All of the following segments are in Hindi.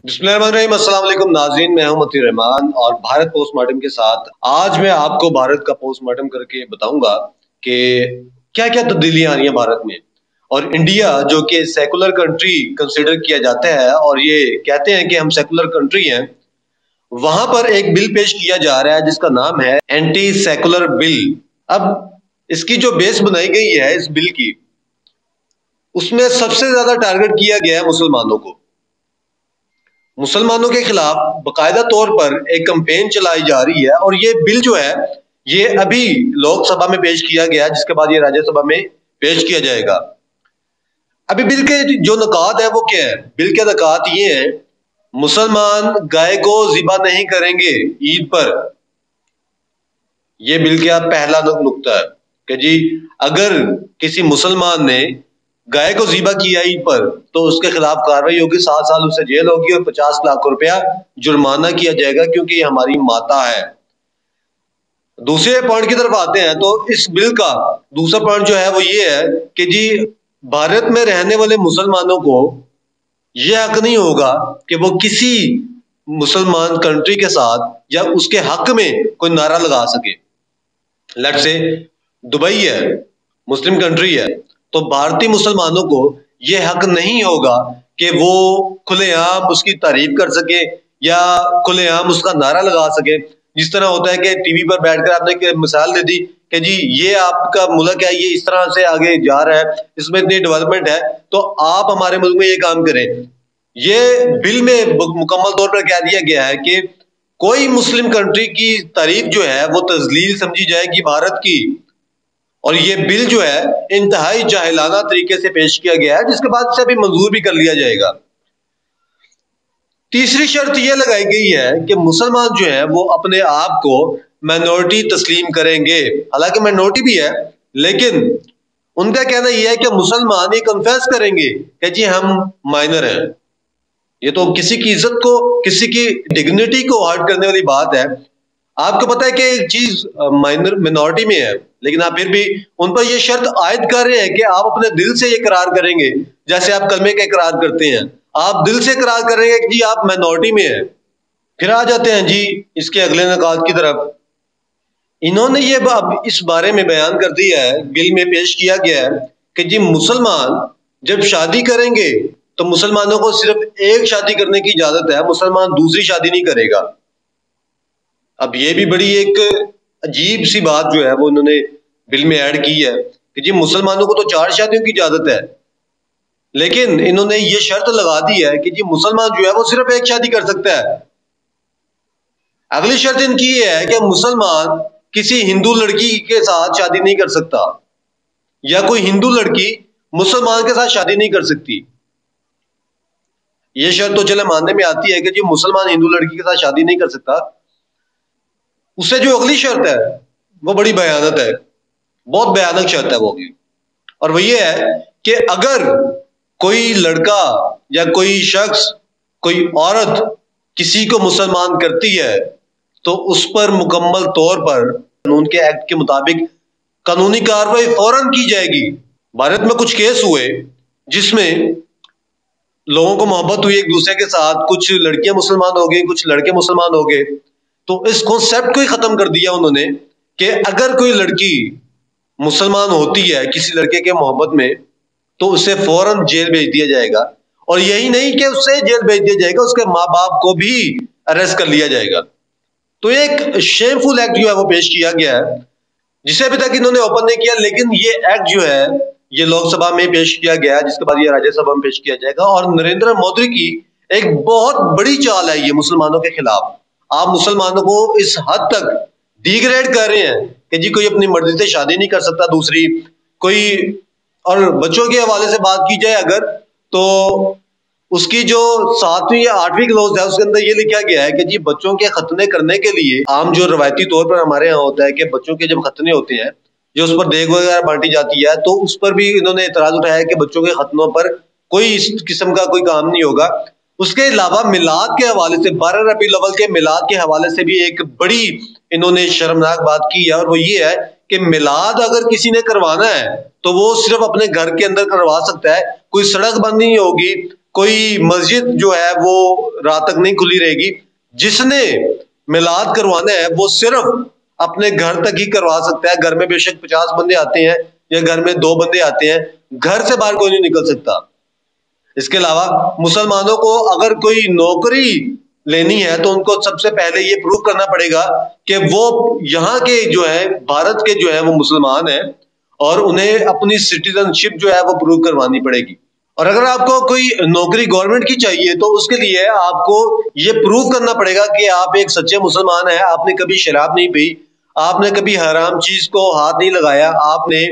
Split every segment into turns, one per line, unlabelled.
बिस्मिल्लाहिर्रहमानिर्रहीम। अस्सलाम वालेकुम नाज़रीन, मैं हूं मती रहमान और भारत पोस्टमार्टम के साथ आज मैं आपको भारत का पोस्टमार्टम करके बताऊंगा कि क्या क्या तब्दीलियां आ रही हैं भारत में। और इंडिया जो कि सेकुलर कंट्री कंसिडर किया जाता है और ये कहते हैं कि हम सेकुलर कंट्री हैं, वहां पर एक बिल पेश किया जा रहा है जिसका नाम है एंटी सेकुलर बिल। अब इसकी जो बेस बनाई गई है इस बिल की, उसमें सबसे ज्यादा टारगेट किया गया है मुसलमानों को। मुसलमानों के खिलाफ बाकायदा तौर पर एक कंपेन चलाई जा रही है और ये बिल जो है ये अभी लोकसभा में पेश किया गया, जिसके बाद ये राज्यसभा में पेश किया जाएगा। अभी बिल के जो नुकात है वो क्या है? बिल के नुकात ये है, मुसलमान गाय को ज़िबा नहीं करेंगे ईद पर। ये बिल का पहला नुक्ता है कि जी अगर किसी मुसलमान ने गाय को ज़िबा किया ईद पर तो उसके खिलाफ कार्रवाई होगी, 7 साल उसे जेल होगी और 50 लाख रुपया जुर्माना किया जाएगा, क्योंकि ये हमारी माता है। दूसरे पॉइंट की तरफ आते हैं तो इस बिल का दूसरा पॉइंट जो है वो ये है कि जी भारत में रहने वाले मुसलमानों को यह हक नहीं होगा कि वो किसी मुसलमान कंट्री के साथ या उसके हक में कोई नारा लगा सके। लेट्स से दुबई है, मुस्लिम कंट्री है, तो भारतीय मुसलमानों को यह हक नहीं होगा कि वो खुलेआम उसकी तारीफ कर सके या खुलेआम उसका नारा लगा सके। जिस तरह होता है कि टीवी पर बैठकर आपने मिसाल दे दी कि जी ये आपका मुल्क है, ये इस तरह से आगे जा रहा है, इसमें इतनी डेवलपमेंट है, तो आप हमारे मुल्क में ये काम करें। ये बिल में मुकम्मल तौर पर कह दिया गया है कि कोई मुस्लिम कंट्री की तारीफ जो है वो तजलील समझी जाएगी भारत की। और ये बिल जो है इंतहाई जाहिलाना तरीके से पेश किया गया है, जिसके बाद से अभी मंजूर भी कर लिया जाएगा। तीसरी शर्त यह लगाई गई है कि मुसलमान जो है वो अपने आप को माइनॉरिटी तस्लीम करेंगे। हालांकि माइनॉरिटी भी है, लेकिन उनका कहना यह है कि मुसलमान ये कन्फेस करेंगे कि जी हम माइनर हैं। ये तो किसी की इज्जत को, किसी की डिग्निटी को हर्ट करने वाली बात है। आपको पता है कि एक चीज माइनर मिनॉरिटी में है, लेकिन आप फिर भी उन पर यह शर्त आयद कर रहे हैं कि आप अपने दिल से ये करार करेंगे, जैसे आप कलमे का इकरार करते हैं, आप दिल से करार करेंगे कि जी आप माइनॉरिटी में हैं। फिर आ जाते हैं जी इसके अगले नकात की तरफ। इन्होंने ये इस बारे में बयान कर दिया है, बिल में पेश किया गया है कि जी मुसलमान जब शादी करेंगे तो मुसलमानों को सिर्फ एक शादी करने की इजाजत है, मुसलमान दूसरी शादी नहीं करेगा। अब ये भी बड़ी एक अजीब सी बात जो है वो उन्होंने बिल में ऐड की है कि जी मुसलमानों को तो 4 शादियों की इजाजत है, लेकिन इन्होंने ये शर्त लगा दी है कि जी मुसलमान जो है वो सिर्फ एक शादी कर सकता है। अगली शर्त इनकी ये है कि मुसलमान किसी हिंदू लड़की के साथ शादी नहीं कर सकता या कोई हिंदू लड़की मुसलमान के साथ शादी नहीं कर सकती। ये शर्त तो चले मानने में आती है कि जी मुसलमान हिंदू लड़की के साथ शादी नहीं कर सकता। उससे जो अगली शर्त है वो बड़ी भयानक है, बहुत भयानक शर्त है वो भी, और वो ये है कि अगर कोई लड़का या कोई शख्स, कोई औरत किसी को मुसलमान करती है तो उस पर मुकम्मल तौर पर कानून के एक्ट के मुताबिक कानूनी कार्रवाई फौरन की जाएगी। भारत में कुछ केस हुए जिसमें लोगों को मोहब्बत हुई एक दूसरे के साथ, कुछ लड़कियां मुसलमान हो गई, कुछ लड़के मुसलमान हो गए, तो इस कॉन्सेप्ट को ही खत्म कर दिया उन्होंने कि अगर कोई लड़की मुसलमान होती है किसी लड़के के मोहब्बत में तो उसे फौरन जेल भेज दिया जाएगा। और यही नहीं कि उसे जेल भेज दिया जाएगा, उसके माँ बाप को भी अरेस्ट कर लिया जाएगा। तो एक शेमफुल एक्ट जो है वो पेश किया गया है, जिसे अभी तक इन्होंने ओपन नहीं किया, लेकिन ये एक्ट जो है ये लोकसभा में पेश किया गया, जिसके बाद ये राज्यसभा में पेश किया जाएगा। और नरेंद्र मोदी की एक बहुत बड़ी चाल है ये मुसलमानों के खिलाफ। आप मुसलमानों को इस हद तक डिग्रेड कर रहे हैं कि जी कोई अपनी मर्जी से शादी नहीं कर सकता दूसरी कोई। और बच्चों के हवाले से बात की जाए अगर, तो उसकी जो 7वीं या 8वीं क्लॉज है उसके अंदर ये लिखा गया है कि जी बच्चों के खतने करने के लिए, आम जो रवायती तौर पर हमारे यहाँ होता है कि बच्चों के जब खतने होते हैं जो उस पर देग वगैरह बांटी जाती है, तो उस पर भी इन्होंने इतराज उठाया कि बच्चों के खतनों पर कोई इस किस्म का कोई काम नहीं होगा। उसके अलावा मिलाद के हवाले से 12 रबीउल अव्वल के मिलाद के हवाले से भी एक बड़ी इन्होंने शर्मनाक बात की है, और वो ये है कि मिलाद अगर किसी ने करवाना है तो वो सिर्फ अपने घर के अंदर करवा सकता है, कोई सड़क बंद नहीं होगी, कोई मस्जिद जो है वो रात तक नहीं खुली रहेगी। जिसने मिलाद करवाना है वो सिर्फ अपने घर तक ही करवा सकता है। घर में बेशक 50 बंदे आते हैं या घर में 2 बंदे आते हैं, घर से बाहर कोई नहीं निकल सकता। इसके अलावा मुसलमानों को अगर कोई नौकरी लेनी है तो उनको सबसे पहले ये प्रूव करना पड़ेगा कि वो यहाँ के जो है, भारत के जो है वो मुसलमान हैं, और उन्हें अपनी सिटीजनशिप जो है वो प्रूव करवानी पड़ेगी। और अगर आपको कोई नौकरी गवर्नमेंट की चाहिए तो उसके लिए आपको ये प्रूव करना पड़ेगा कि आप एक सच्चे मुसलमान हैं, आपने कभी शराब नहीं पी, आपने कभी हराम चीज को हाथ नहीं लगाया, आपने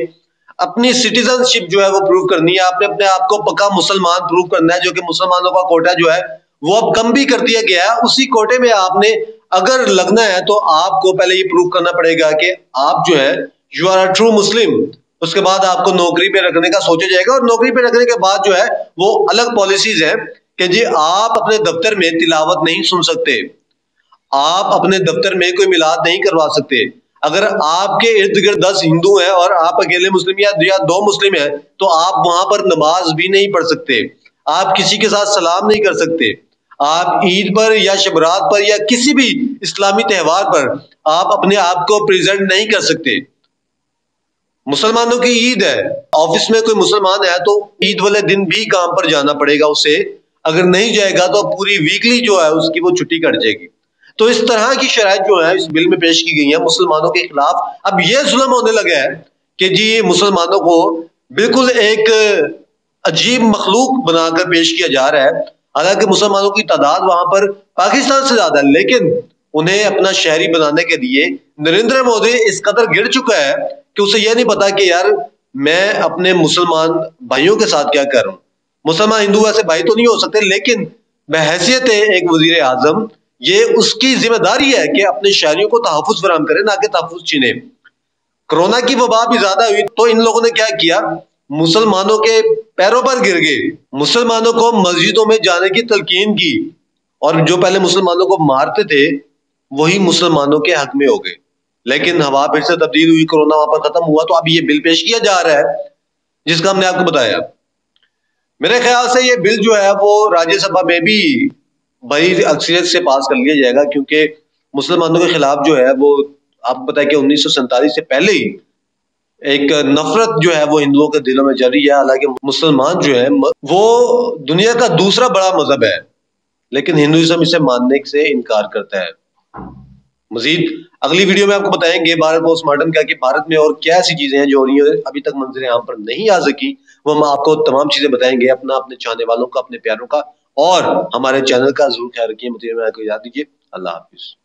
अपनी सिटीजनशिप जो है वो प्रूव करनी है, आपने अपने आप को पक्का मुसलमान प्रूव करना है। जो कि मुसलमानों का कोटा जो है वो अब कम भी कर दिया गया है, उसी कोटे में आपने अगर लगना है तो आपको पहले ये प्रूव करना पड़ेगा कि आप जो है यू आर अ ट्रू मुस्लिम। उसके बाद आपको नौकरी पे रखने का सोचा जाएगा, और नौकरी पे रखने के बाद जो है वो अलग पॉलिसीज है कि जी आप अपने दफ्तर में तिलावत नहीं सुन सकते, आप अपने दफ्तर में कोई मिलाद नहीं करवा सकते। अगर आपके इर्द गिर्द 10 हिंदू हैं और आप अकेले मुस्लिम या 2 मुस्लिम हैं तो आप वहां पर नमाज भी नहीं पढ़ सकते, आप किसी के साथ सलाम नहीं कर सकते, आप ईद पर या शबरात पर या किसी भी इस्लामी त्यौहार पर आप अपने आप को प्रेजेंट नहीं कर सकते। मुसलमानों की ईद है, ऑफिस में कोई मुसलमान है तो ईद वाले दिन भी काम पर जाना पड़ेगा उसे, अगर नहीं जाएगा तो पूरी वीकली जो है उसकी वो छुट्टी कट जाएगी। तो इस तरह की शराइत जो है इस बिल में पेश की गई है मुसलमानों के खिलाफ। अब यह जुल्म होने लगा है कि जी मुसलमानों को बिल्कुल एक अजीब मखलूक बनाकर पेश किया जा रहा है। हालांकि मुसलमानों की तादाद वहां पर पाकिस्तान से ज्यादा है, लेकिन उन्हें अपना शहरी बनाने के लिए नरेंद्र मोदी इस कदर गिर चुका है कि उसे यह नहीं पता कि यार मैं अपने मुसलमान भाइयों के साथ क्या कर रहा हूं। मुसलमान हिंदू ऐसे भाई तो नहीं हो सकते, लेकिन बहैसियत एक वजीर आजम ये उसकी जिम्मेदारी है कि अपने शहरियों को तहफ़्फ़ुज़ फराहम करे, ना कि तहफ़्फ़ुज़ छीने। कोरोना की वबा भी ज्यादा हुई तो इन लोगों ने क्या किया, मुसलमानों के पैरों पर गिर गए, मुसलमानों को मस्जिदों में जाने की तलकीन की, और जो पहले मुसलमानों को मारते थे वही मुसलमानों के हक में हो गए। लेकिन हवा फिर से तब्दील हुई, कोरोना वहां पर खत्म हुआ, तो अब ये बिल पेश किया जा रहा है जिसका हमने आपको बताया। मेरे ख्याल से ये बिल जो है वो राज्यसभा में भी बड़ी अक्सरियत से पास कर लिया जाएगा, क्योंकि मुसलमानों के खिलाफ जो है वो आपको पता है कि 1947 से पहले ही एक नफरत जो है वो हिंदुओं के दिलों में जारी है। हालांकि मुसलमान जो है वो दुनिया का दूसरा बड़ा मजहब है, लेकिन हिंदुइज्म इसे मानने से इनकार करता है। मजीद अगली वीडियो में आपको बताएंगे भारत पोस्टमार्टम क्या, कि भारत में और क्या ऐसी चीजें हैं जो हो रही है अभी तक मंजर आम पर नहीं आ सकी, वो हम आपको तमाम चीजें बताएंगे। अपना, अपने चाहने वालों का, अपने प्यारों का और हमारे चैनल का जरूर ख्याल रखिए। मुझे को याद दीजिए। अल्लाह हाफिज।